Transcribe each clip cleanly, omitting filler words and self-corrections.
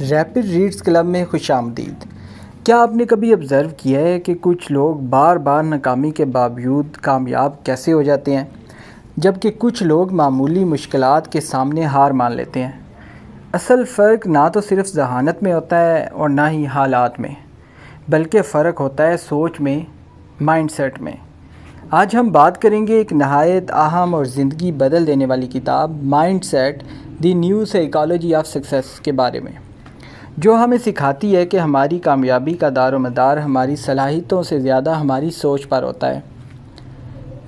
Rapid reads club میں خوش آمدید۔ کیا آپ نے کبھی آبزرو کیا ہے کہ کچھ لوگ بار بار ناکامی کے باوجود کامیاب کیسے ہو جاتے ہیں، جبکہ کچھ لوگ معمولی مشکلات کے سامنے ہار مان لیتے ہیں؟ اصل فرق نہ تو صرف ذہانت میں ہوتا ہے اور نہ ہی حالات میں، بلکہ فرق ہوتا ہے سوچ میں، مائنڈ سیٹ میں۔ آج ہم بات کریں گے ایک نہایت اہم اور زندگی بدل دینے والی کتاب mindset the new psychology of success کے بارے میں، جو ہمیں سکھاتی ہے کہ ہماری کامیابی کا دار و مدار ہماری صلاحیتوں سے زیادہ ہماری سوچ پر ہوتا ہے۔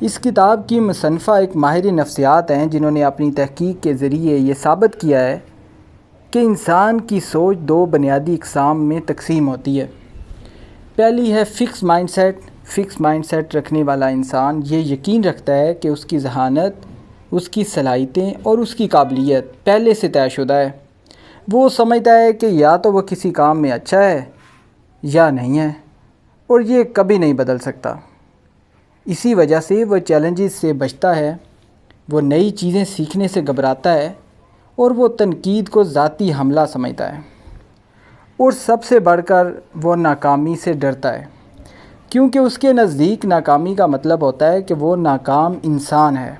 اس کتاب کی مصنفہ ایک ماہر نفسیات ہیں جنہوں نے اپنی تحقیق کے ذریعے یہ ثابت کیا ہے کہ انسان کی سوچ دو بنیادی اقسام میں تقسیم ہوتی ہے۔ پہلی ہے fix mindset. Fix mindset رکھنے والا انسان یہ یقین رکھتا ہے کہ اس کی ذہانت، اس کی صلاحیتیں اور اس کی قابلیت پہلے سے طے شدہ ہے۔ وہ سمجھتا ہے کہ یا تو وہ کسی کام میں اچھا ہے یا نہیں ہے، اور یہ کبھی نہیں بدل سکتا۔ اسی وجہ سے وہ چیلنجز سے بچتا ہے، وہ نئی چیزیں سیکھنے سے گھبراتا ہے، اور وہ تنقید کو ذاتی حملہ سمجھتا ہے، اور سب سے بڑھ کر وہ ناکامی سے ڈرتا ہے، کیونکہ اس کے نزدیک ناکامی کا مطلب ہوتا ہے کہ وہ ناکام انسان ہے۔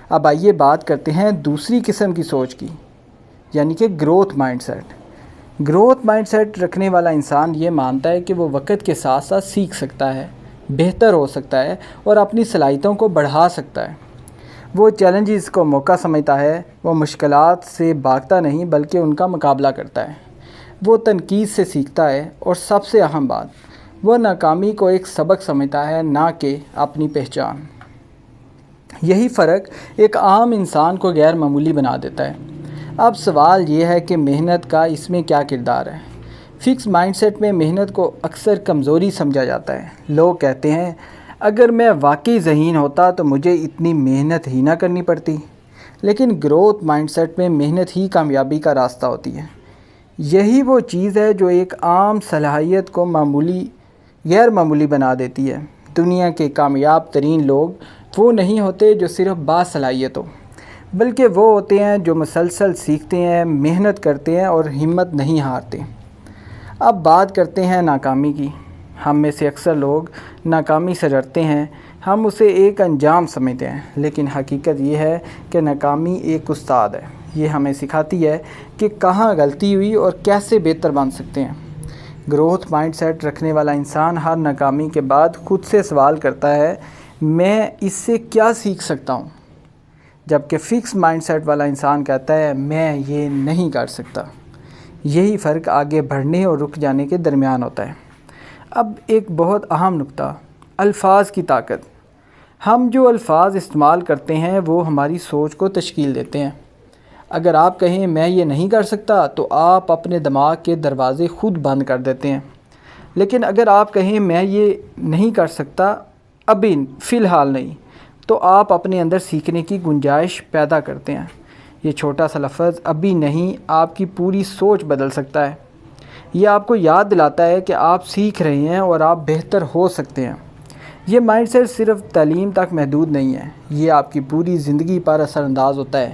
اب آئیے بات کرتے ہیں دوسری قسم کی سوچ کی، یعنی کہ growth mindset. Growth mindset رکھنے والا انسان یہ مانتا ہے کہ وہ وقت کے ساتھ ساتھ سیکھ سکتا ہے، بہتر ہو سکتا ہے اور اپنی صلاحیتوں کو بڑھا سکتا ہے۔ وہ چیلنجز کو موقع سمجھتا ہے، وہ مشکلات سے بھاگتا نہیں بلکہ ان کا مقابلہ کرتا ہے۔ وہ تنقید سے سیکھتا ہے، اور سب سے اہم بات، وہ ناکامی کو ایک سبق سمجھتا ہے، نہ کہ اپنی پہچان۔ یہی فرق ایک عام انسان کو غیر معمولی بنا دیتا ہے۔ اب سوال یہ ہے کہ محنت کا اس میں کیا کردار ہے؟ فکس مائنڈ سیٹ میں محنت کو اکثر کمزوری سمجھا جاتا ہے۔ لوگ کہتے ہیں اگر میں واقعی ذہین ہوتا تو مجھے اتنی محنت ہی نہ کرنی پڑتی۔ لیکن گروتھ مائنڈ سیٹ میں محنت ہی کامیابی کا راستہ ہوتی ہے۔ یہی وہ چیز ہے جو ایک عام صلاحیت کو غیر معمولی بنا دیتی ہے۔ دنیا کے کامیاب ترین لوگ وہ نہیں ہوتے جو صرف باصلاحیت ہو، بلکہ وہ ہوتے ہیں جو مسلسل سیکھتے ہیں، محنت کرتے ہیں اور ہمت نہیں ہارتے۔ اب بات کرتے ہیں ناکامی کی۔ ہم میں سے اکثر لوگ ناکامی سے ڈرتے ہیں، ہم اسے ایک انجام سمجھتے ہیں، لیکن حقیقت یہ ہے کہ ناکامی ایک استاد ہے۔ یہ ہمیں سکھاتی ہے کہ کہاں غلطی ہوئی اور کیسے بہتر بن سکتے ہیں۔ گروتھ مائنڈ سیٹ رکھنے والا انسان ہر ناکامی کے بعد خود سے سوال کرتا ہے، میں اس سے کیا سیکھ سکتا ہوں؟ جبکہ فکس مائنڈ سیٹ والا انسان کہتا ہے میں یہ نہیں کر سکتا۔ یہی فرق آگے بڑھنے اور رک جانے کے درمیان ہوتا ہے۔ اب ایک بہت اہم نقطہ، الفاظ کی طاقت۔ ہم جو الفاظ استعمال کرتے ہیں وہ ہماری سوچ کو تشکیل دیتے ہیں۔ اگر آپ کہیں میں یہ نہیں کر سکتا تو آپ اپنے دماغ کے دروازے خود بند کر دیتے ہیں، لیکن اگر آپ کہیں میں یہ نہیں کر سکتا ابھی فی الحال نہیں، تو آپ اپنے اندر سیکھنے کی گنجائش پیدا کرتے ہیں۔ یہ چھوٹا سا لفظ ابھی نہیں آپ کی پوری سوچ بدل سکتا ہے۔ یہ آپ کو یاد دلاتا ہے کہ آپ سیکھ رہے ہیں اور آپ بہتر ہو سکتے ہیں۔ یہ مائنڈ سیٹ صرف تعلیم تک محدود نہیں ہے، یہ آپ کی پوری زندگی پر اثر انداز ہوتا ہے۔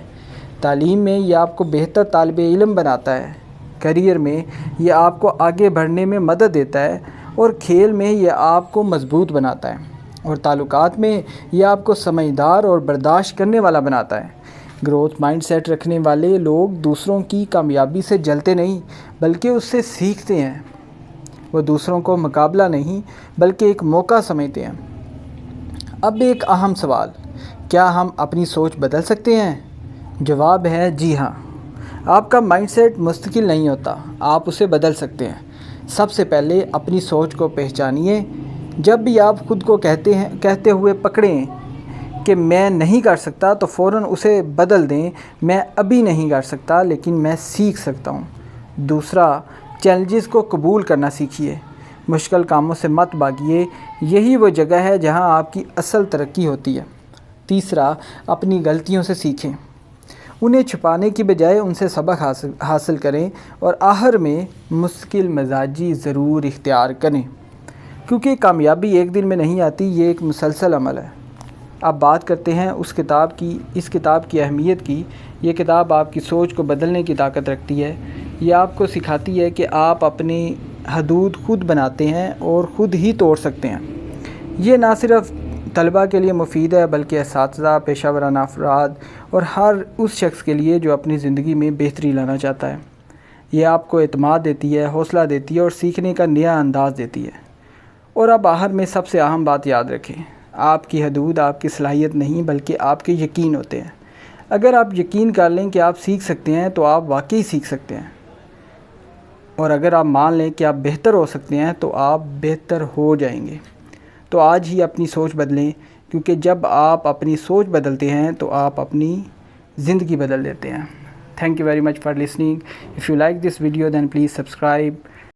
تعلیم میں یہ آپ کو بہتر طالب علم بناتا ہے، کیریئر میں یہ آپ کو آگے بڑھنے میں مدد دیتا ہے، اور کھیل میں یہ آپ کو مضبوط بناتا ہے، اور تعلقات میں یہ آپ کو سمجھدار اور برداشت کرنے والا بناتا ہے۔ گروتھ مائنڈ سیٹ رکھنے والے لوگ دوسروں کی کامیابی سے جلتے نہیں بلکہ اس سے سیکھتے ہیں۔ وہ دوسروں کو مقابلہ نہیں بلکہ ایک موقع سمجھتے ہیں۔ اب ایک اہم سوال، کیا ہم اپنی سوچ بدل سکتے ہیں؟ جواب ہے جی ہاں۔ آپ کا مائنڈ سیٹ مستقل نہیں ہوتا، آپ اسے بدل سکتے ہیں۔ سب سے پہلے اپنی سوچ کو پہچانیے۔ جب بھی آپ خود کو کہتے ہوئے پکڑیں کہ میں نہیں کر سکتا تو فوراً اسے بدل دیں، میں ابھی نہیں کر سکتا لیکن میں سیکھ سکتا ہوں۔ دوسرا، چیلنجز کو قبول کرنا سیکھیے، مشکل کاموں سے مت بھاگیے، یہی وہ جگہ ہے جہاں آپ کی اصل ترقی ہوتی ہے۔ تیسرا، اپنی غلطیوں سے سیکھیں، انہیں چھپانے کی بجائے ان سے سبق حاصل کریں، اور آخر میں مستقل مزاجی ضرور اختیار کریں، کیونکہ کامیابی ایک دن میں نہیں آتی، یہ ایک مسلسل عمل ہے۔ اب بات کرتے ہیں اس کتاب کی اہمیت کی۔ یہ کتاب آپ کی سوچ کو بدلنے کی طاقت رکھتی ہے۔ یہ آپ کو سکھاتی ہے کہ آپ اپنی حدود خود بناتے ہیں اور خود ہی توڑ سکتے ہیں۔ یہ نہ صرف طلباء کے لیے مفید ہے بلکہ اساتذہ، پیشہ ورانہ افراد اور ہر اس شخص کے لیے جو اپنی زندگی میں بہتری لانا چاہتا ہے۔ یہ آپ کو اعتماد دیتی ہے، حوصلہ دیتی ہے اور سیکھنے کا نیا انداز دیتی ہے۔ اور اب آخر میں سب سے اہم بات یاد رکھیں، آپ کی حدود آپ کی صلاحیت نہیں بلکہ آپ کے یقین ہوتے ہیں۔ اگر آپ یقین کر لیں کہ آپ سیکھ سکتے ہیں تو آپ واقعی سیکھ سکتے ہیں، اور اگر آپ مان لیں کہ آپ بہتر ہو سکتے ہیں تو آپ بہتر ہو جائیں گے۔ تو آج ہی اپنی سوچ بدلیں، کیونکہ جب آپ اپنی سوچ بدلتے ہیں تو آپ اپنی زندگی بدل دیتے ہیں۔ Thank you very much for listening. If you like this video then please subscribe.